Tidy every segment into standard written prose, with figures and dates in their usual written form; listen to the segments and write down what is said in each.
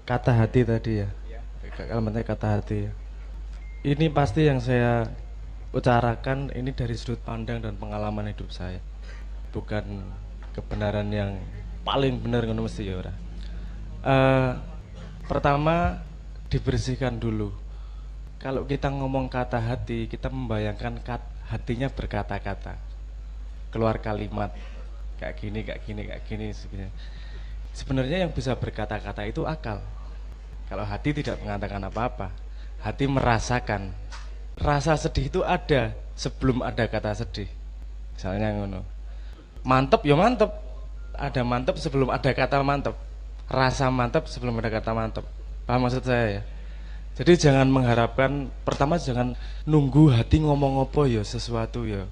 Kata hati tadi ya, kalimatnya kata hati ya. Ini pasti yang saya utarakan ini dari sudut pandang dan pengalaman hidup saya, bukan kebenaran yang paling benar ngono mesti ya ora. Eh, Pertama dibersihkan dulu. Kalau kita ngomong kata hati, kita membayangkan hatinya berkata-kata, keluar kalimat kayak gini, kayak gini, kayak gini. Sebenarnya yang bisa berkata-kata itu akal. Kalau hati tidak mengatakan apa-apa, hati merasakan. Rasa sedih itu ada sebelum ada kata sedih. Misalnya ngono. Mantep ya mantep. Ada mantep sebelum ada kata mantep. Rasa mantep sebelum ada kata mantep. Paham maksud saya ya? Jadi jangan mengharapkan, pertama jangan nunggu hati ngomong apa ya sesuatu ya.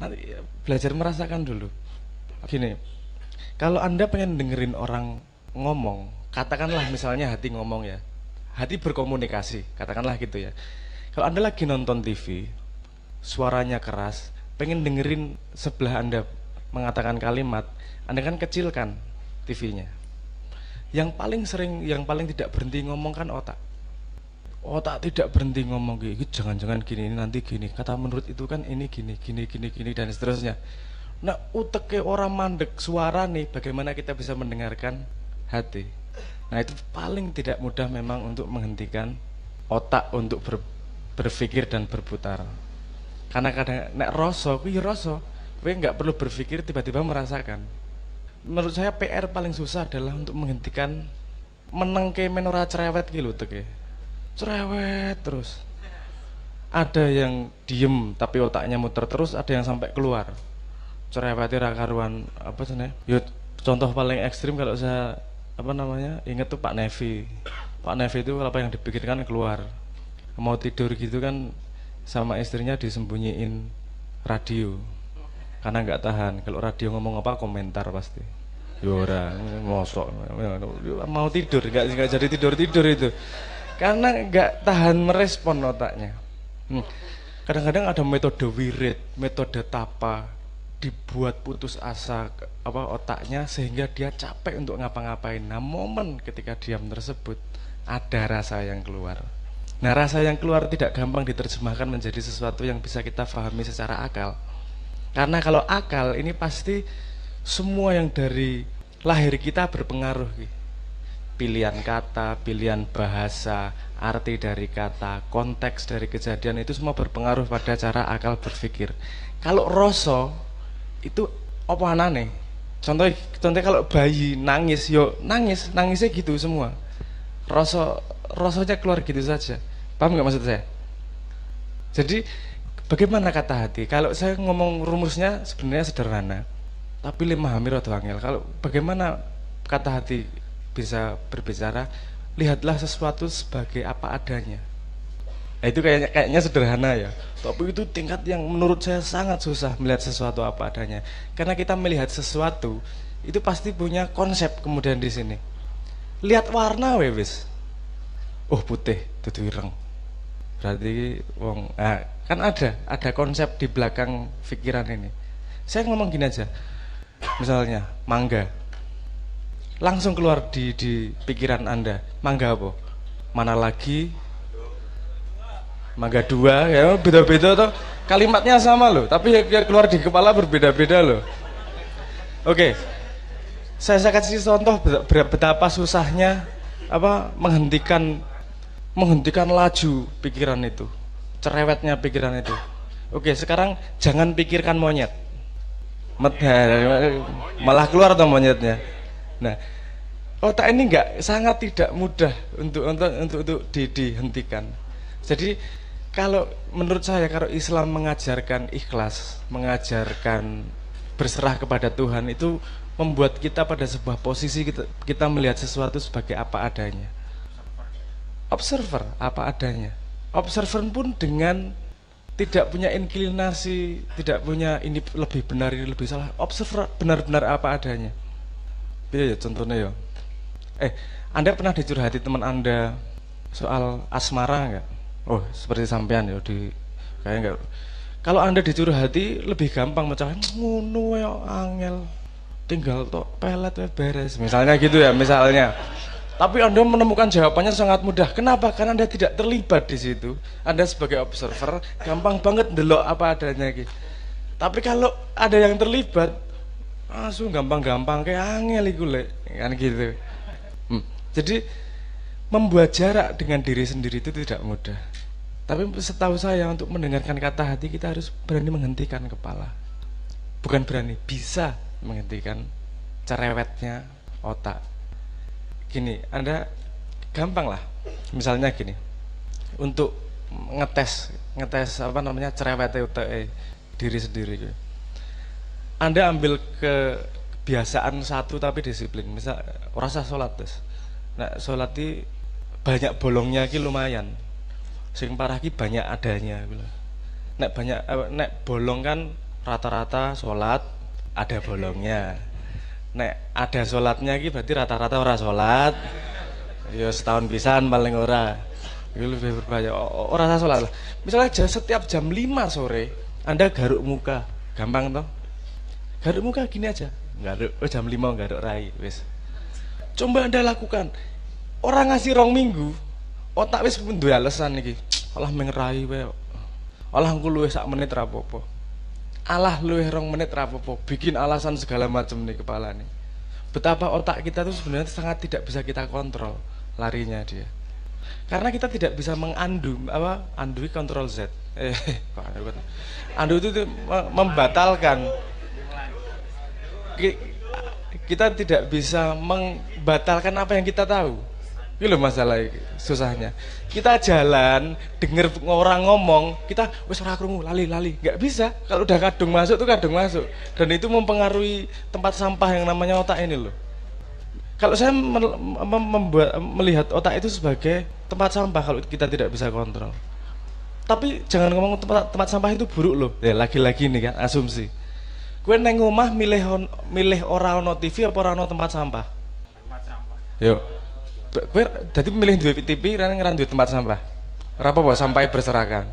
Nanti ya, belajar merasakan dulu. Gini, kalau Anda pengen dengerin orang ngomong, katakanlah misalnya hati ngomong ya, hati berkomunikasi, katakanlah gitu ya. Kalau Anda lagi nonton TV, suaranya keras, pengen dengerin sebelah Anda mengatakan kalimat, Anda kan kecilkan TV-nya. Yang paling sering, yang paling tidak berhenti ngomong kan otak. Otak tidak berhenti ngomong gitu, jangan-jangan gini, nanti gini, kata menurut itu kan ini gini, gini, gini, gini, dan seterusnya. Nah, uteke orang mandek suara nih, bagaimana kita bisa mendengarkan hati? Nah, itu paling tidak mudah memang untuk menghentikan otak untuk berpikir dan berputar. Karena kadang nek rasa, kuwi rasa, kowe nggak perlu berpikir tiba-tiba merasakan. Menurut saya PR paling susah adalah untuk menghentikan menengke menora cerewet gitu teke. Cerewet terus. Ada yang diem tapi otaknya muter terus, ada yang sampai keluar. Cerewetnya ra karuan apa sebenarnya? Ya contoh paling ekstrim kalau saya apa namanya? Ingat tuh Pak Nevi. Pak Nevi itu apa yang dipikirkan keluar. Mau tidur gitu kan sama istrinya disembunyiin radio karena nggak tahan kalau radio ngomong apa komentar pasti yora mosok mau tidur nggak jadi tidur itu karena nggak tahan merespon otaknya. Kadang-kadang ada metode wirid, metode tapa, dibuat putus asa apa otaknya sehingga dia capek untuk ngapa-ngapain. Nah momen ketika diam tersebut ada rasa yang keluar. Nah rasa yang keluar tidak gampang diterjemahkan menjadi sesuatu yang bisa kita pahami secara akal. Karena kalau akal ini pasti semua yang dari lahir kita berpengaruh. Pilihan kata, pilihan bahasa, arti dari kata, konteks dari kejadian itu semua berpengaruh pada cara akal berpikir. Kalau rasa itu apa anane? Contohnya kalau bayi nangis, yo nangisnya gitu semua. Rasanya keluar gitu saja. Paham nggak maksud saya? Jadi bagaimana kata hati? Kalau saya ngomong rumusnya sebenarnya sederhana, tapi memahami rada angel. Kalau bagaimana kata hati bisa berbicara? Lihatlah sesuatu sebagai apa adanya. Nah, itu kayaknya sederhana ya. Tapi itu tingkat yang menurut saya sangat susah melihat sesuatu apa adanya. Karena kita melihat sesuatu itu pasti punya konsep kemudian di sini. Lihat warna wis. Oh putih, dudu ireng. Berarti wong kan ada konsep di belakang pikiran ini. Saya ngomong gini aja. Misalnya mangga. Langsung keluar di pikiran Anda. Mangga apa? Mana lagi? Mangga dua ya beda-beda tuh. Kalimatnya sama loh, tapi ya keluar di kepala berbeda-beda loh. Oke. Saya kasih contoh betapa susahnya apa menghentikan laju pikiran itu, cerewetnya pikiran itu. Oke, sekarang jangan pikirkan monyet. Malah keluar tuh monyetnya. Nah, otak ini sangat tidak mudah untuk dihentikan. Jadi kalau menurut saya kalau Islam mengajarkan ikhlas, mengajarkan berserah kepada Tuhan itu membuat kita pada sebuah posisi kita melihat sesuatu sebagai apa adanya. Observer apa adanya. Observer pun dengan tidak punya inklinasi, tidak punya ini lebih benar ini lebih salah. Observer benar-benar apa adanya. Ya contohnya ya. Anda pernah dicurhati teman Anda soal asmara enggak? Oh, seperti sampean ya kayak enggak. Kalau Anda dicurhati lebih gampang mecahin ngono ya angel. Tinggal tok pelet beres. Misalnya gitu ya, misalnya. Tapi Anda menemukan jawabannya sangat mudah. Kenapa? Karena Anda tidak terlibat di situ. Anda sebagai observer gampang banget ndelok apa adanya gitu. Tapi kalau ada yang terlibat, langsung gampang-gampang kayak angel iku lek, kan gitu. Jadi membuat jarak dengan diri sendiri itu tidak mudah. Tapi setahu saya untuk mendengarkan kata hati kita harus berani menghentikan kepala. Bukan berani, bisa menghentikan cerewetnya otak. Gini, Anda gampang lah. Misalnya gini, untuk ngetes apa namanya cerewetnya otak diri sendiri gitu. Anda ambil kebiasaan satu tapi disiplin. Misal rasa sholat terus. Nah, sholat ini banyak bolongnya ki lumayan. Sing parah ki banyak adanya gitu. Nek bolong kan rata-rata sholat ada bolongnya. Nek ada sholatnya ki berarti rata-rata ora sholat. Ya setahun pisan paling ora. Itu lebih berbahaya. Ora sholat lah. Misalnya setiap jam 5 sore Anda garuk muka, gampang toh? Garuk muka gini aja. Garuk jam 5 garuk rai wis. Coba Anda lakukan. Orang ngasih rong minggu, otak wis duwe alasan iki. Alah mengerai wae. Alah engko luwih sak menit ra apa-apa. Alah luwih rong menit ra apa-apa. Bikin alasan segala macam nih kepala nih. Betapa otak kita tuh sebenarnya sangat tidak bisa kita kontrol larinya dia. Karena kita tidak bisa mengandu kontrol Z. Andu itu membatalkan. Kita tidak bisa membatalkan apa yang kita tahu. Ini loh masalah susahnya. Kita jalan, denger orang ngomong, kita wis ora krungu, lali, nggak bisa. Kalau udah kadung masuk tuh kadung masuk, dan itu mempengaruhi tempat sampah yang namanya otak ini loh. Kalau saya melihat otak itu sebagai tempat sampah kalau kita tidak bisa kontrol. Tapi jangan ngomong tempat sampah itu buruk loh. Ya lagi-lagi nih kan asumsi. Kue neng omah milih ora ono TV apa ora ono tempat sampah? Tempat sampah. Yuk. Kue jadi milih dua TV dan ngeran dua tempat sampah. Apa sampai berserakan.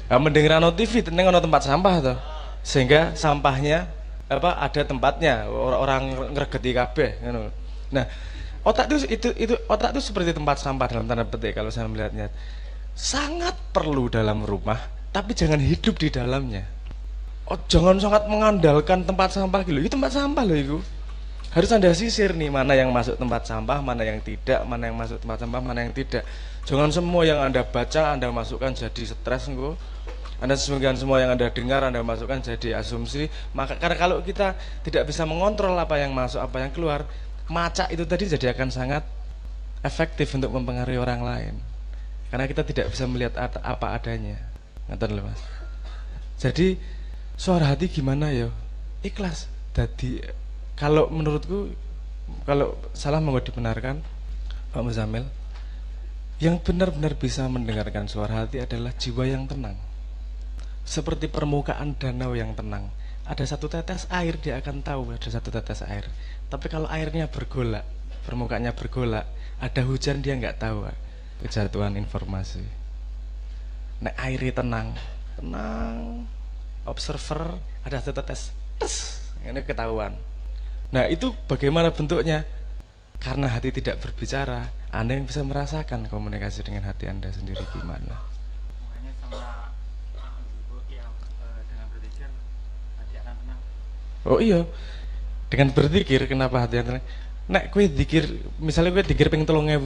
Mending ono TV neng ono tempat sampah tuh. Sehingga sampahnya ada tempatnya, orang ngregeti kabeh ngono. Nah, otak itu otak itu seperti tempat sampah dalam tanda petik kalau saya melihatnya. Sangat perlu dalam rumah, tapi jangan hidup di dalamnya. Jangan sangat mengandalkan tempat sampah gitu. Itu tempat sampah loh itu. Harus Anda sisir nih mana yang masuk tempat sampah, mana yang tidak, mana yang masuk tempat sampah, mana yang tidak. Jangan semua yang Anda baca Anda masukkan jadi stres engko. Anda semua yang Anda dengar Anda masukkan jadi asumsi. Karena kalau kita tidak bisa mengontrol apa yang masuk, apa yang keluar, macak itu tadi jadi akan sangat efektif untuk mempengaruhi orang lain. Karena kita tidak bisa melihat apa adanya. Ngerti lho Mas. Jadi suara hati gimana ya? Ikhlas. Jadi kalau menurutku, kalau salah mau dibenarkan Pak Muzamil, yang benar-benar bisa mendengarkan suara hati adalah jiwa yang tenang. Seperti permukaan danau yang tenang. Ada satu tetes air dia akan tahu ada satu tetes air. Tapi kalau airnya bergolak, permukaannya bergolak, ada hujan dia nggak tahu kejatuhan informasi. Nek airnya tenang, observer ada satu tetes, ini ketahuan. Nah itu bagaimana bentuknya? Karena hati tidak berbicara, Anda yang bisa merasakan komunikasi dengan hati Anda sendiri gimana. Oh iya, dengan berzikir kenapa hati Anda? Nek kue zikir, misalnya kue zikir ping 3.000,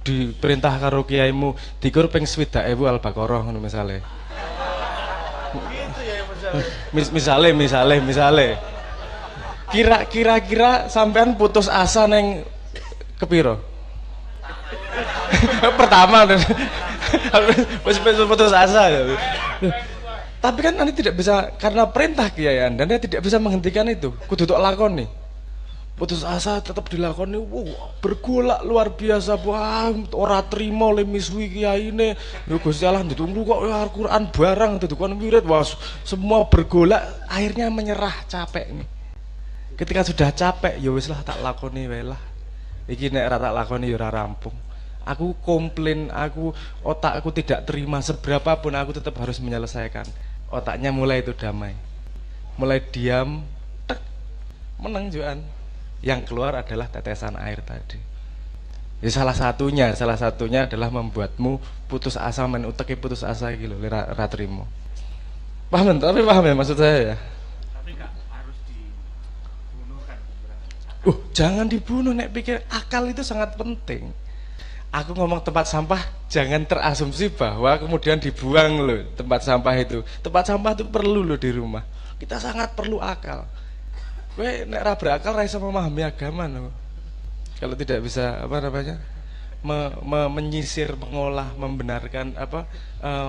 diperintah karo kiaimu zikir ping 60.000 Al-Baqarah ngono misale. Gitu ya misale. Kira-kira sampean putus asa neng kepiro? Pertama putus asa ya. Tapi kan Anda tidak bisa, karena perintah kiai Anda tidak bisa menghentikan itu. Kudu tok lakoni. Putus asa tetap dilakoni. Bergolak luar biasa. Ora trimo le miswi kiai ne. Lho Gusti Allah ditunggu kok Al-Qur'an barang dudukan wirid. Semua bergolak akhirnya menyerah, capek nih. Ketika sudah capek, ya wis lah tak lakoni wae lah. Iki nek ora tak lakoni ya ora rampung. Aku komplain, otakku tidak terima seberapa pun aku tetap harus menyelesaikan. Otaknya mulai itu damai. Mulai diam, tek, menang juan. Yang keluar adalah tetesan air tadi. Ya salah satunya adalah membuatmu putus asa, uteke putus asa gitu lho, ra trimo. Paham, tapi paham ya maksud saya ya. Tapi nggak harus dibunuh kan? Jangan dibunuh, nek pikir akal itu sangat penting. Aku ngomong tempat sampah, jangan terasumsi bahwa kemudian dibuang loh tempat sampah itu. Tempat sampah itu perlu loh di rumah. Kita sangat perlu akal. Gue nek ra berakal ra iso memahami agama loh. Kalau tidak bisa apa namanya? Menyisir, mengolah, membenarkan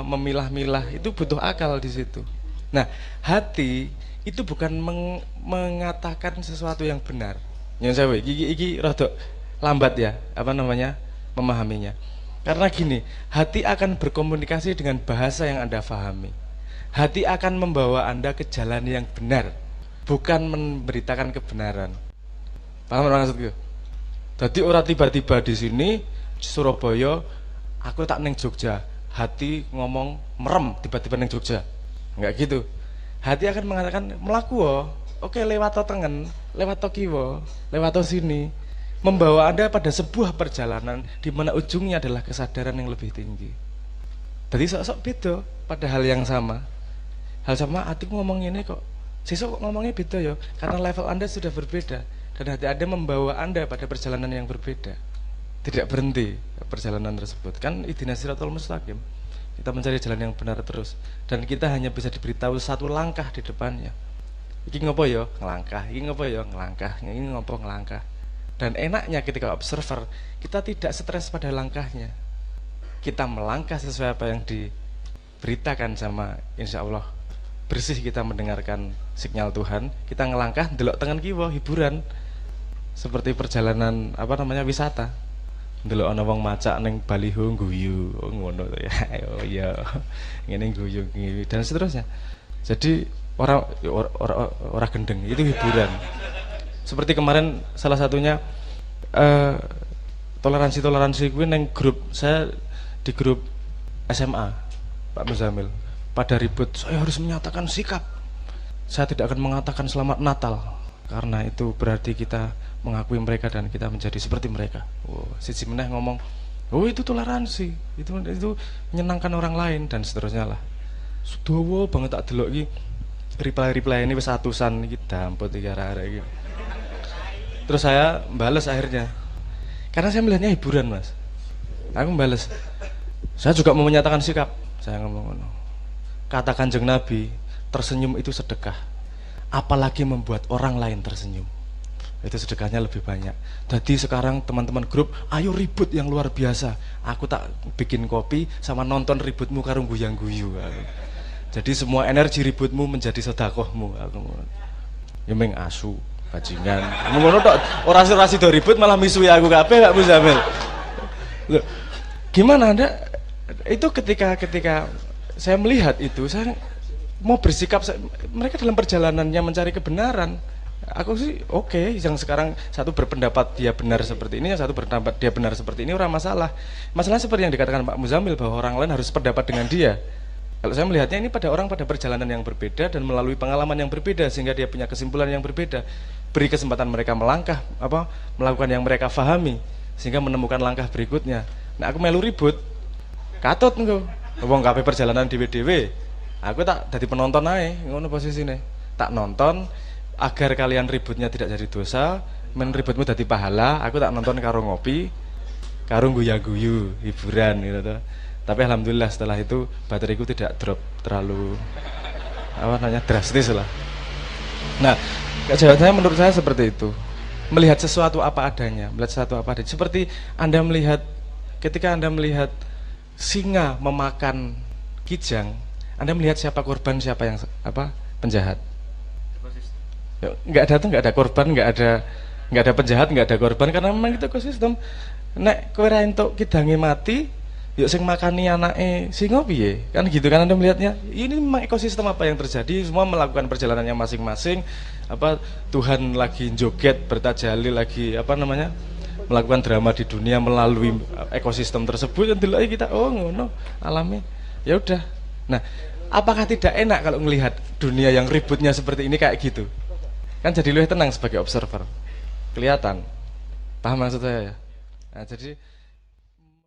memilah-milah, itu butuh akal di situ. Nah, hati itu bukan mengatakan sesuatu yang benar. Yang saya iki rada lambat ya, memahaminya. Karena gini, hati akan berkomunikasi dengan bahasa yang Anda pahami. Hati akan membawa Anda ke jalan yang benar, bukan memberitakan kebenaran. Paham maksudku? Jadi orang tiba-tiba di sini Surabaya, aku tak neng Jogja, hati ngomong merem tiba-tiba neng Jogja, enggak gitu. Hati akan mengatakan melaku oke, lewat to tengen, lewat to kiwo, lewat to sini, membawa Anda pada sebuah perjalanan di mana ujungnya adalah kesadaran yang lebih tinggi. Jadi sok-sok beda pada hal yang sama. Hal sama hatiku ngomong ini kok, sesuk kok ngomongnya beda ya, karena level Anda sudah berbeda dan hati Anda membawa Anda pada perjalanan yang berbeda. Tidak berhenti perjalanan tersebut. Kan ihdinas siratal mustaqim. Kita mencari jalan yang benar terus dan kita hanya bisa diberitahu satu langkah di depannya. Iki ngopo ya? Ngelangkah. Iki ngopo ya? Ngelangkah. Iki ngopo ngelangkah. Dan enaknya ketika observer, kita tidak stres pada langkahnya. Kita melangkah sesuai apa yang diberitakan sama insya Allah. Bersih kita mendengarkan sinyal Tuhan, kita ngelangkah ndelok tengen kiwa hiburan. Seperti perjalanan wisata. Ndelok ana wong macak ning baliho guyu, ngono to ya. Oh iya. Ngene guyu dan seterusnya. Jadi orang gendeng itu hiburan. Seperti kemarin salah satunya toleransi gue neng grup saya di grup SMA Pak Muzamil pada ribut, saya harus menyatakan sikap, saya tidak akan mengatakan selamat Natal karena itu berarti kita mengakui mereka dan kita menjadi seperti mereka. Siji meneh ngomong, itu toleransi, itu menyenangkan orang lain dan seterusnya lah. Sudowo banget tak delok iki reply ini wis atusan iki dampot iki arek-arek iki. Terus saya bales akhirnya. Karena saya melihatnya hiburan, Mas. Aku bales. Saya juga mau menyatakan sikap. Saya ngomong ngono. Kata Kanjeng Nabi, tersenyum itu sedekah. Apalagi membuat orang lain tersenyum. Itu sedekahnya lebih banyak. Jadi sekarang teman-teman grup, ayo ribut yang luar biasa. Aku tak bikin kopi sama nonton ributmu karo guyang-guyu. Jadi semua energi ributmu menjadi sedekahmu. Aku ya meng asu bajingan. Ngono tok, orasi do ribut malah misui aku kabeh Pak Muzamil. Loh, gimana Anda? Itu ketika saya melihat itu, saya mau bersikap, mereka dalam perjalanannya mencari kebenaran. Aku sih oke, yang sekarang satu berpendapat dia benar seperti ini, yang satu berpendapat dia benar seperti ini, orang masalah. Masalahnya seperti yang dikatakan Pak Muzamil bahwa orang lain harus pendapat dengan dia. Kalau saya melihatnya ini pada orang pada perjalanan yang berbeda dan melalui pengalaman yang berbeda sehingga dia punya kesimpulan yang berbeda. Beri kesempatan mereka melangkah, melakukan yang mereka fahami sehingga menemukan langkah berikutnya. Nah aku melu ribut, katut engko. Wong kabeh perjalanan dhewe-dhewe. Aku tak dadi penonton ae, ngono posisine. Tak nonton agar kalian ributnya tidak jadi dosa, men ributmu dadi pahala. Aku tak nonton karo ngopi, karo guyu-guyu, hiburan gitu tuh. Tapi alhamdulillah setelah itu bateraiku tidak drop terlalu drastis lah. Nah, jawabannya menurut saya seperti itu. Melihat sesuatu apa adanya, seperti Anda melihat ketika Anda melihat singa memakan kijang, Anda melihat siapa korban, siapa yang penjahat. Nggak ada korban, nggak ada penjahat, nggak ada korban karena memang itu ekosistem. Nek kowe ra entuk kidange mati, yuk sing makani anake singa piye? Kan gitu kan Anda melihatnya. Ini memang ekosistem apa yang terjadi, semua melakukan perjalanannya masing-masing. Tuhan lagi joget, bertajali lagi melakukan drama di dunia melalui ekosistem tersebut. Yang delok kita ngono alami. Ya udah. Nah, apakah tidak enak kalau melihat dunia yang ributnya seperti ini kayak gitu? Kan jadi lebih tenang sebagai observer. Kelihatan. Paham maksud saya ya? Nah, jadi